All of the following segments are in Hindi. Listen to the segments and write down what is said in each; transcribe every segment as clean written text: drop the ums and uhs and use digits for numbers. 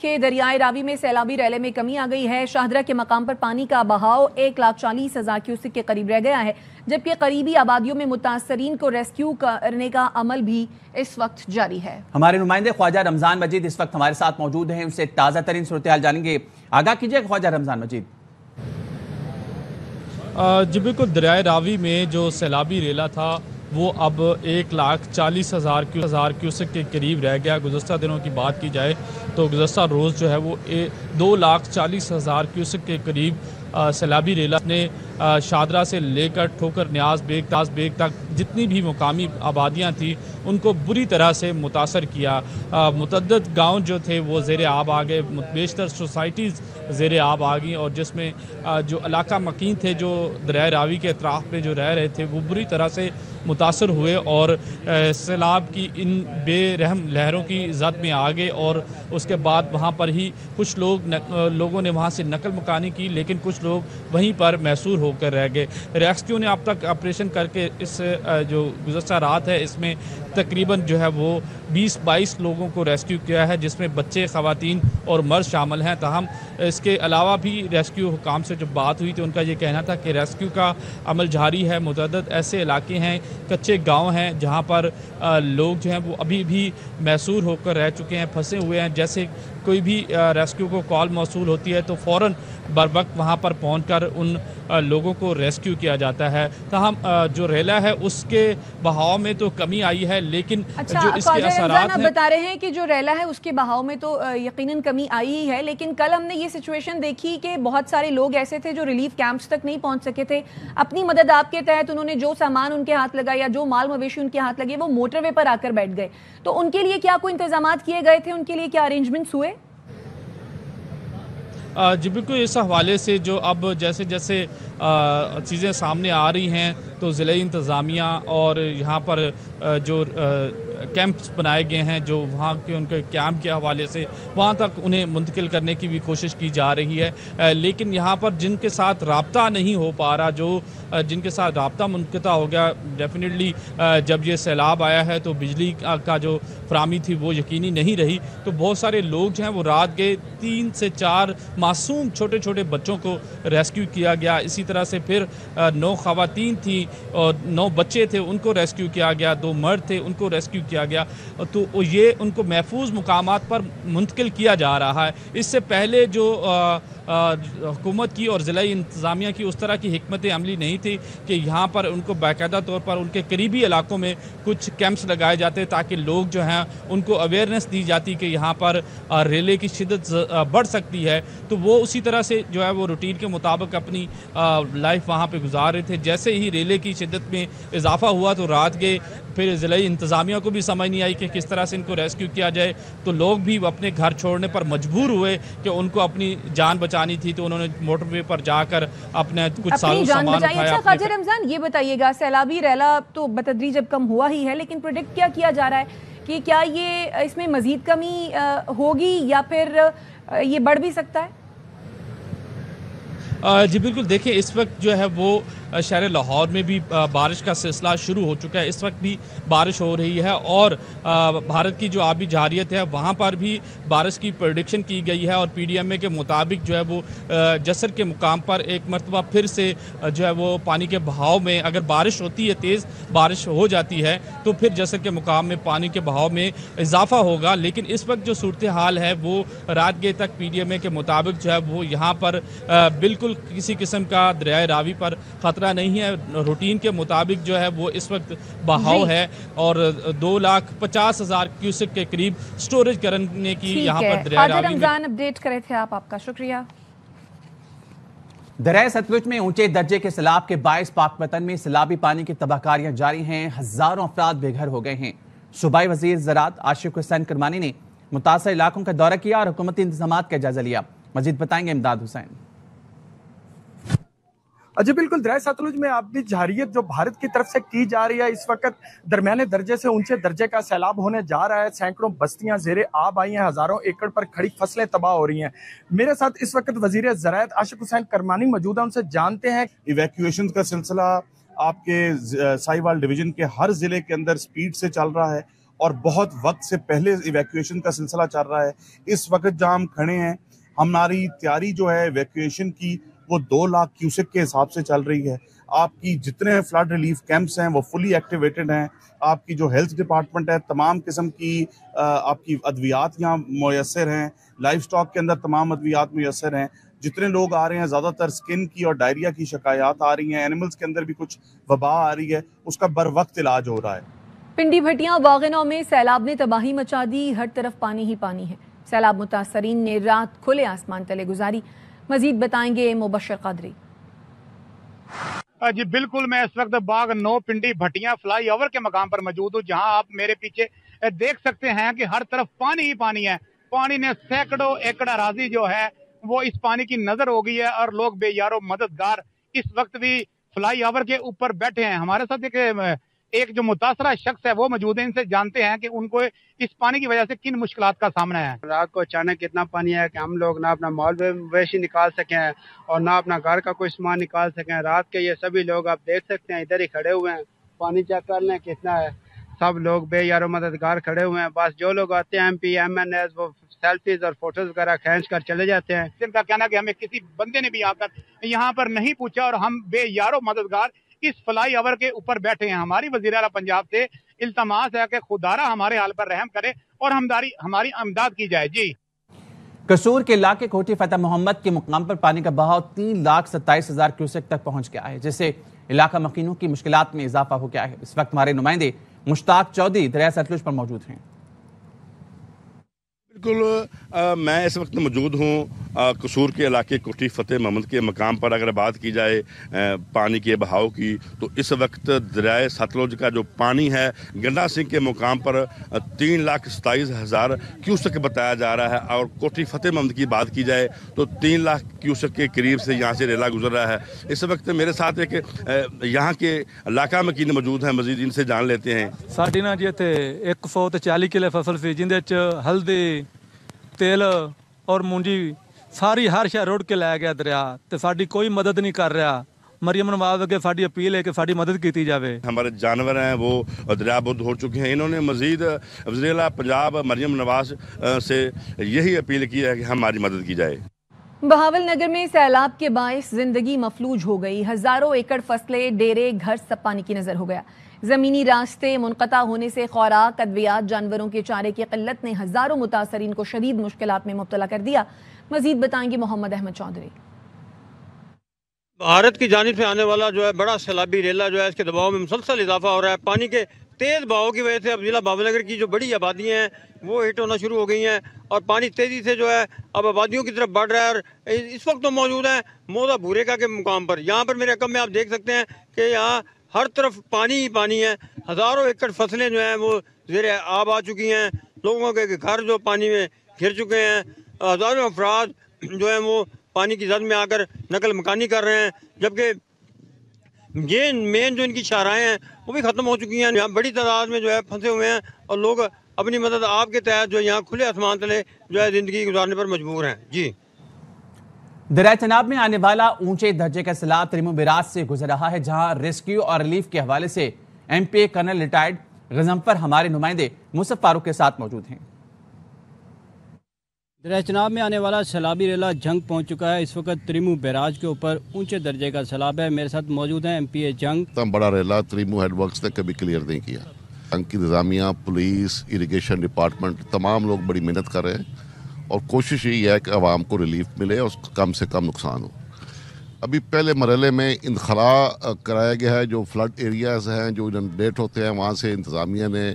के दरियाए रावी में सैलाबी रैले में कमी आ गई है। शाहदरा के मकाम पर पानी का बहाव 1,40,000 क्यूसेक के करीब रह गया है, जबकि करीबी आबादियों में मुतासरीन को रेस्क्यू करने का अमल भी इस वक्त जारी है। हमारे नुमाइंदे ख्वाजा रमजान मजीद इस वक्त हमारे साथ मौजूद हैं, उनसे ताज़ा तरीन सूरत हाल जानेंगे। आगाह कीजिए ख्वाजा रमजान मजीद। जी बिल्कुल, दरियाए रावी में जो सैलाबी रेला था वो अब 1,40,000 क्यूसेक के करीब रह गया। गुज़श्ता दिनों की बात की जाए तो गुज़श्ता रोज़ जो है वो 2,40,000 क्यूसेक के करीब सैलाबी रेला ने शादरा से लेकर ठोकर न्याज बेग ताज बेग तक जितनी भी मुकामी आबादियाँ थी उनको बुरी तरह से मुतासर किया। मुतअद्दिद गाँव जो थे वो ज़ेर आब आ गए, बेशतर सोसाइटीज़ ज़ेर आब आ गई, और जिसमें जो इलाका मकीन थे जो दरियाए रावी के अतराफ़ में जो रह रहे थे वो बुरी तरह से मुतासर हुए और सैलाब की इन बेरहम लहरों की जद में आ गए। और उसके बाद वहाँ पर ही कुछ लोगों ने वहाँ से नकल मुकानी की, लेकिन कुछ लोग वहीं पर मैसूर होकर रह गए। रेस्क्यू ने अब तक ऑपरेशन करके इस जो गुज़श्ता रात है इसमें तकरीबन जो है वो 20-22 लोगों को रेस्क्यू किया है, जिसमें बच्चे, ख़वातीन और मर्द शामिल हैं। ताहम इसके अलावा भी रेस्क्यू हुकाम से जब बात हुई तो उनका ये कहना था कि रेस्क्यू का अमल जारी है। मुतअद्दिद ऐसे इलाके हैं, कच्चे गांव हैं जहां पर लोग जो हैं वो अभी भी मैसूर होकर रह चुके हैं, फंसे हुए हैं। जैसे कोई भी रेस्क्यू को कॉल मौसूल होती है तो फ़ौरन बर वक्त वहाँ पर पहुंचकर उन लोगों को रेस्क्यू किया जाता है। ताहम जो रेला है उसके बहाव में तो कमी आई है, लेकिन जो इसके असरात हैं, बता रहे हैं कि जो रेला है उसके बहाव में तो यकीनन कमी आई ही है, लेकिन कल हमने ये सिचुएशन देखी कि बहुत सारे लोग ऐसे थे जो रिलीफ कैंप्स तक नहीं पहुंच सके थे। अपनी मदद आपके तहत उन्होंने जो सामान उनके हाथ लगा या जो माल मवेशी उनके हाथ लगे वो मोटरवे पर आकर बैठ गए। तो उनके लिए क्या कोई इंतजाम किए गए थे, उनके लिए क्या अरेंजमेंट्स हुए? जी बिल्कुल, इस हवाले से जो अब जैसे जैसे चीज़ें सामने आ रही हैं तो ज़िले इंतज़ामिया और यहाँ पर जो कैंप्स बनाए गए हैं, जो वहाँ के उनके कैंप के हवाले से वहाँ तक उन्हें मुंतकिल करने की भी कोशिश की जा रही है। लेकिन यहाँ पर जिनके साथ राब्ता नहीं हो पा रहा, जो जिनके साथ राब्ता मुनक़ता हो गया, डेफिनेटली जब ये सैलाब आया है तो बिजली का जो फराहमी थी वो यकीनी नहीं रही, तो बहुत सारे लोग जो हैं वो रात के 3 से 4 मासूम छोटे छोटे बच्चों को रेस्क्यू किया गया। इसी तरह से फिर 9 ख़वातीन थी और 9 बच्चे थे, उनको रेस्क्यू किया गया। 2 मर्द थे, उनको रेस्क्यू किया गया। तो ये उनको महफूज मुकामात पर मुंतकिल किया जा रहा है। इससे पहले जो हुकूमत की और ज़िला इंतज़ामिया की उस तरह की हिकमत अमली नहीं थी कि यहाँ पर उनको बाकायदा तौर पर उनके करीबी इलाकों में कुछ कैंप्स लगाए जाते ताकि लोग जो हैं उनको अवेयरनेस दी जाती कि यहाँ पर रेले की शिद्दत बढ़ सकती है। तो वो उसी तरह से जो है वो रूटीन के मुताबिक अपनी लाइफ वहाँ पे गुजार रहे थे। जैसे ही रेले की शिद्दत में इजाफा हुआ तो रात के फिर ज़िला इंतज़ामिया को भी समझ नहीं आई कि किस तरह से इनको रेस्क्यू किया जाए, तो लोग भी अपने घर छोड़ने पर मजबूर हुए कि उनको अपनी जान बचानी थी, तो उन्होंने मोटरवे पर जाकर अपने कुछ सामान उठाया। अच्छा ख्वाजा रमजान, ये बताइएगा, सैलाबी रैला तो बतदरीज अब कम हुआ ही है, लेकिन प्रेडिक्ट क्या किया जा रहा है कि क्या ये इसमें मजीद कमी होगी या फिर ये बढ़ भी सकता है? जी बिल्कुल, देखिए इस वक्त जो है वो शहर लाहौर में भी बारिश का सिलसिला शुरू हो चुका है। इस वक्त भी बारिश हो रही है और भारत की जो आबी जारियत है वहाँ पर भी बारिश की प्रेडिक्शन की गई है और PDMA के मुताबिक जो है वो जसर के मुकाम पर एक मरतबा फिर से जो है वो पानी के बहाव में, अगर बारिश होती है, तेज़ बारिश हो जाती है तो फिर जसर के मुकाम में पानी के बहाव में इजाफा होगा। लेकिन इस वक्त जो सूरत हाल है वो रात गए तक PDMA के मुताबिक जो है वो यहाँ पर बिल्कुल किसी किस्म का दरियाए रावी पर खतरा नहीं है। रूटीन के मुताबिक जो है वो इस वक्त बहाव है और 2,50,000 क्यूसेक के करीब स्टोरेज करने की यहाँ पर दरियाए रावी में। अपडेट करे थे आप, आपका शुक्रिया। दरियाए सतलुज में ऊंचे दर्जे के सैलाब के बायस पाकपतन में सैलाबी पानी की तबाहकारियां जारी हैं। हजारों अफराद बेघर हो गए हैं। सूबाई वजीर ज़राअत आशिक हुसैन करमानी ने मुतासर इलाकों का दौरा किया और हुकूमती इंतजाम का जायजा लिया। मजीद बताएंगे इमदाद हुसैन। जी बिल्कुल, दरियाए सतलुज में आबी जारियत जो भारत की तरफ से की जा रही है, इस वक्त दरमियाने दर्जे से ऊंचे दर्जे का सैलाब होने जा रहा है। सैकड़ों बस्तियां ज़ेरे आब आई हैं, हजारों एकड़ पर खड़ी फसलें तबाह हो रही हैं। मेरे साथ इस वक्त वजीर ज़राअत आशिक हुसैन करमानी मौजूद है, उनसे जानते हैं। इवैक्यूएशन का सिलसिला आपके साहिवाल डिवीजन के हर जिले के अंदर स्पीड से चल रहा है और बहुत वक्त से पहले इवैक्यूएशन का सिलसिला चल रहा है। इस वक्त जहां हम खड़े हैं, हमारी तैयारी जो है इवैक्यूएशन की वो 2 लाख क्यूसेक के हिसाब से चल रही है। आपकी जितने फ्लड रिलीफ कैंप्स हैं वो फुली एक्टिवेटेड हैं। आपकी जो हेल्थ डिपार्टमेंट है, तमाम किस्म की आपकी अद्वियात यहाँ मुयस्सर हैं। लाइफ स्टॉक के अंदर तमाम अद्वियात मुयस्सर हैं। जितने लोग आ रहे हैं, ज़्यादातर स्किन की और डायरिया की शिकायत आ रही हैं। एनिमल्स के अंदर भी कुछ वबा आ रही है, उसका बर वक्त इलाज हो रहा है। पिंडी भटियां वागनौ में सैलाब ने तबाही मचा दी। हर तरफ पानी ही पानी है। सैलाब मुतासरीन ने रात खुले आसमान तले गुजारी। मजीद बताएंगे मुबशर कादरी। जी बिल्कुल, मैं इस वक्त बाग 9 पिंडी भटियां फ्लाई ओवर के मकाम पर मौजूद हूँ, जहां आप मेरे पीछे देख सकते हैं कि हर तरफ पानी ही पानी है। पानी ने सैकड़ों एकड़ अराजी जो है वो इस पानी की नजर हो गई है और लोग बेयारो मददगार इस वक्त भी फ्लाई ओवर के ऊपर बैठे हैं। हमारे साथ एक जो मुतासरा शख्स है वो मौजूद है। इनसे जानते हैं कि उनको इस पानी की वजह से किन मुश्किलात का सामना है। रात को अचानक इतना पानी है कि हम लोग ना अपना माल मवेशी निकाल सकें और ना अपना घर का कोई सामान निकाल सकें। रात के ये सभी लोग आप देख सकते हैं इधर ही खड़े हुए हैं। पानी चेक कर लें कितना है। सब लोग बेयारो मददगार खड़े हुए हैं। बस जो लोग आते हैं MP MNS वो सेल्फीज और फोटोज वगैरह खींच कर चले जाते हैं। जिनका कहना है कि हमें किसी बंदे ने भी आकर यहाँ पर नहीं पूछा और हम बेयारो मददगार इस फ्लाई ओवर के ऊपर बैठे हैं। हमारी वज़ीर आला पंजाब से इल्तमास है कि खुदारा हमारे हाल पर रहम करे और हमारी इमदाद की जाए। जी, कसूर के इलाके कोठी फतेह मोहम्मद के मुकाम पर पानी का बहाव 3,27,000 क्यूसेक तक पहुंच गया है, जिससे इलाका मकीनों की मुश्किलात में इजाफा हो गया है। इस वक्त हमारे नुमाइंदे मुश्ताक चौधरी दरिया सतलुज पर मौजूद हैं। बिल्कुल, मैं इस वक्त मौजूद हूँ कसूर के इलाके कोठी फतेह मोहम्मद के मकाम पर। अगर बात की जाए पानी के बहाव की, तो इस वक्त दरियाए सतलुज का जो पानी है गंडा सिंह के मुकाम पर 3,27,000 क्यूसेक बताया जा रहा है। और कोठी फतेह मोहम्मद की बात की जाए तो 3 लाख क्यूसेक के करीब से यहाँ से रेला गुजर रहा है। इस वक्त मेरे साथ एक यहाँ के इलाका मकीन मौजूद हैं, मजीद इनसे जान लेते हैं। साड़ी ना जी इत्थे 140 किले फसल सी, जिंदे च हल्दी तेल और मूंजी सारी हर शह रुड़ के लै गया दरिया, तो साड़ी कोई मदद नहीं कर रहा। मरियम नवाज अगे साड़ी अपील है कि साड़ी मदद की जाए। हमारे जानवर हैं वो दरियाबुद हो चुके हैं। इन्होंने मजीद वज़ीर आला पंजाब मरियम नवाज से यही अपील की है कि हमारी मदद की जाए। बहावल नगर में सैलाब के बायस जिंदगी मफलूज हो गई। हजारों एकड़ फसलें, डेरे, घर सब पानी की नजर हो गया। जमीनी रास्ते मुनक़ता होने से खुराक, अद्वियात, जानवरों के चारे की किल्लत ने हजारों मुतासरीन को शदीद मुश्किलात में मुब्तला कर दिया। मजीद बताएंगे मोहम्मद अहमद चौधरी। भारत की जानिब से आने वाला जो है बड़ा सैलाबी रेला जो है इसके दबाव में मुसलसल इजाफा हो रहा है। पानी के तेज बहाव की वजह से अब जिला बाबरनगर की जो बड़ी आबादियाँ हैं वो हिट होना शुरू हो गई हैं और पानी तेजी से जो है अब आबादियों की तरफ बढ़ रहा है। और इस वक्त तो मौजूद है मोदा भूरेका के मुकाम पर। यहाँ पर मेरे रकम में आप देख सकते हैं कि यहाँ हर तरफ पानी ही पानी है। हजारों एकड़ फसलें जो हैं वो ज़ेरे आब आ चुकी हैं। लोगों के घर जो पानी में घिर चुके हैं। हजारों अफराद जो हैं वो पानी की जद में आकर नकल मकानी कर रहे हैं, जबकि ये मेन जो इनकी शाहराएं हैं वो भी ख़त्म हो चुकी हैं। यहाँ बड़ी तादाद में जो है फंसे हुए हैं और लोग अपनी मदद आपके तहत जो यहाँ खुले आसमान तले जो है ज़िंदगी गुजारने पर मजबूर हैं। जी, दरिया चनाब में आने वाला ऊंचे दर्जे का सैलाब त्रिमु बिराज से गुजर रहा है, जहां रेस्क्यू और रिलीफ के हवाले से MPA कर्नल रिटायर्ड गजनफर हमारे नुमाइंदे मुसफ फारूक के साथ मौजूद हैं। दरिया चनाब में आने वाला सैलाबी रेला जंग पहुंच चुका है। इस वक्त त्रिमु बैराज के ऊपर ऊंचे दर्जे का सैलाब है। मेरे साथ मौजूद हैं MPA जंग। इतना बड़ा रेला त्रिमु हेडवर्क्स ने कभी क्लियर नहीं किया। जंग की इंतजामिया, पुलिस, इरिगेशन डिपार्टमेंट तमाम लोग बड़ी मेहनत कर रहे हैं और कोशिश यही है कि आवाम को रिलीफ मिले और कम से कम नुकसान हो। अभी पहले मरहले में इंखला कराया गया है। जो फ्लड एरियाज़ हैं, जो इनडेट होते हैं, वहाँ से इंतज़ामिया ने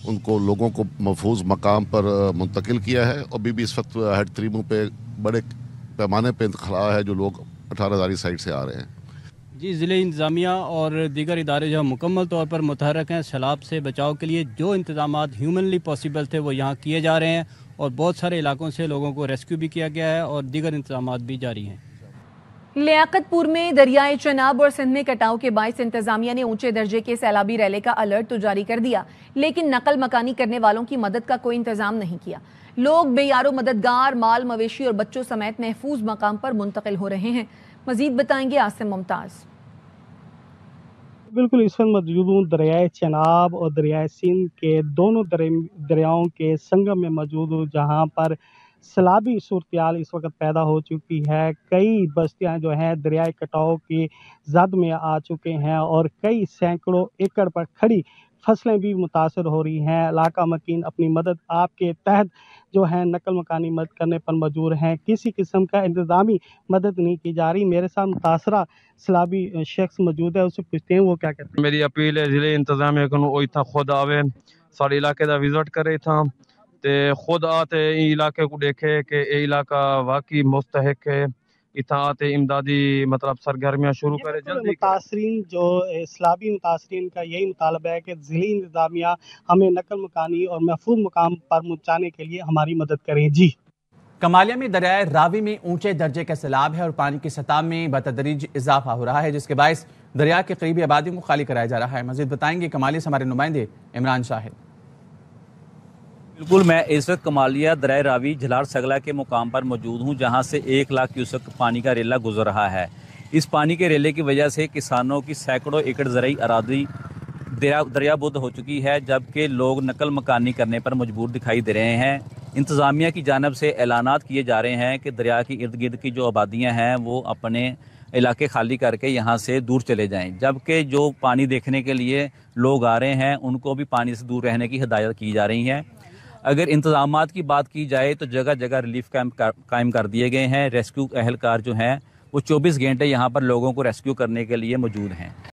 उनको लोगों को महफूज मकाम पर मुंतकिल किया है। अभी भी इस वक्त हेड त्रिमु पे बड़े पैमाने पे इंखला है, जो लोग 18,000 साइड से आ रहे हैं। जी, ज़िले इंतज़ामिया और दीगर इदारे जो मुकम्मल तौर पर मुतहरक हैं सैलाब से बचाव के लिए। जो इंतजामात ह्यूमनली पॉसिबल थे वो यहाँ किए जा रहे हैं और बहुत सारे इलाकों से लोगों को रेस्क्यू भी किया गया है और दीगर इंतजामात भी जारी हैं। लियाकतपुर में दरियाए चनाब और सिंध में कटाव के बायस इंतजामिया ने ऊंचे दर्जे के सैलाबी रैले का अलर्ट तो जारी कर दिया, लेकिन नकल मकानी करने वालों की मदद का कोई इंतजाम नहीं किया। लोग बेयारो मददगार, माल मवेशी और बच्चों समेत महफूज मकाम पर मुंतकिल हो रहे हैं। मजीद बताएंगे आसिम मुमताज। बिल्कुल इस वक्त मौजूद हूँ दरियाए चनाब और दरियाए सिंध के दोनों दरियाओं के संगम में मौजूद हूँ, जहाँ पर सैलाबी सूरत इस वक्त पैदा हो चुकी है। कई बस्तियां जो हैं दरियाए कटाव की जद में आ चुके हैं और कई सैकड़ों एकड़ पर खड़ी फसलें भी मुतासर हो रही हैं। इलाका मकीन अपनी मदद आपके तहत जो है नकल मकानी मदद करने पर मजबूर हैं। किसी किस्म का इंतज़ामी मदद नहीं की जा रही। मेरे साथ मुतासरा सैलाबी शख्स मौजूद है, उससे पूछते हैं वो क्या कहते हैं। मेरी अपील है जिले इंतजामिया को इतना खुद आवे सारे इलाके का विजिट करे था ते खुद आते इलाके को देखे कि ये इलाका वाकई मुस्तहक है। इतना आते इमदादी मतलब सरगर्मियाँ शुरू करे जल्दी। मुतासरीन जो सैलाबी मुतासरीन का यही मुतालबा है कि ज़िली इंतजामिया हमें नकल मकानी और महफूज मुकाम पर पहुँचाने के लिए हमारी मदद करें। जी। कमालिया में दरियाए रावी में ऊंचे दर्जे का सैलाब है और पानी की सतह में बतदरीज इजाफा हो रहा है, जिसके बायस दरिया के करीबी आबादियों को खाली कराया जा रहा है। मजीद बताएंगे कमालिया से हमारे नुमाइंदे इमरान शाहिद। बिल्कुल, मैं इस वक्त कमालिया दरिया रावी झलार सगला के मुकाम पर मौजूद हूँ, जहाँ से 1 लाख क्यूसेक पानी का रेला गुजर रहा है। इस पानी के रेले की वजह से किसानों की सैकड़ों एकड़ ज़राई अरादी दरियाबुद हो चुकी है, जबकि लोग नकल मकानी करने पर मजबूर दिखाई दे रहे हैं। इंतज़ामिया की जानब से ऐलानात किए जा रहे हैं कि दरिया की इर्द गिर्द की जो आबादियाँ हैं वो अपने इलाके खाली करके यहाँ से दूर चले जाएं, जबकि जो पानी देखने के लिए लोग आ रहे हैं उनको भी पानी से दूर रहने की हिदायत की जा रही है। अगर इंतज़ामात की बात की जाए तो जगह जगह रिलीफ कैंप कायम कर दिए गए हैं। रेस्क्यू एहलकार जो हैं वो 24 घंटे यहाँ पर लोगों को रेस्क्यू करने के लिए मौजूद हैं।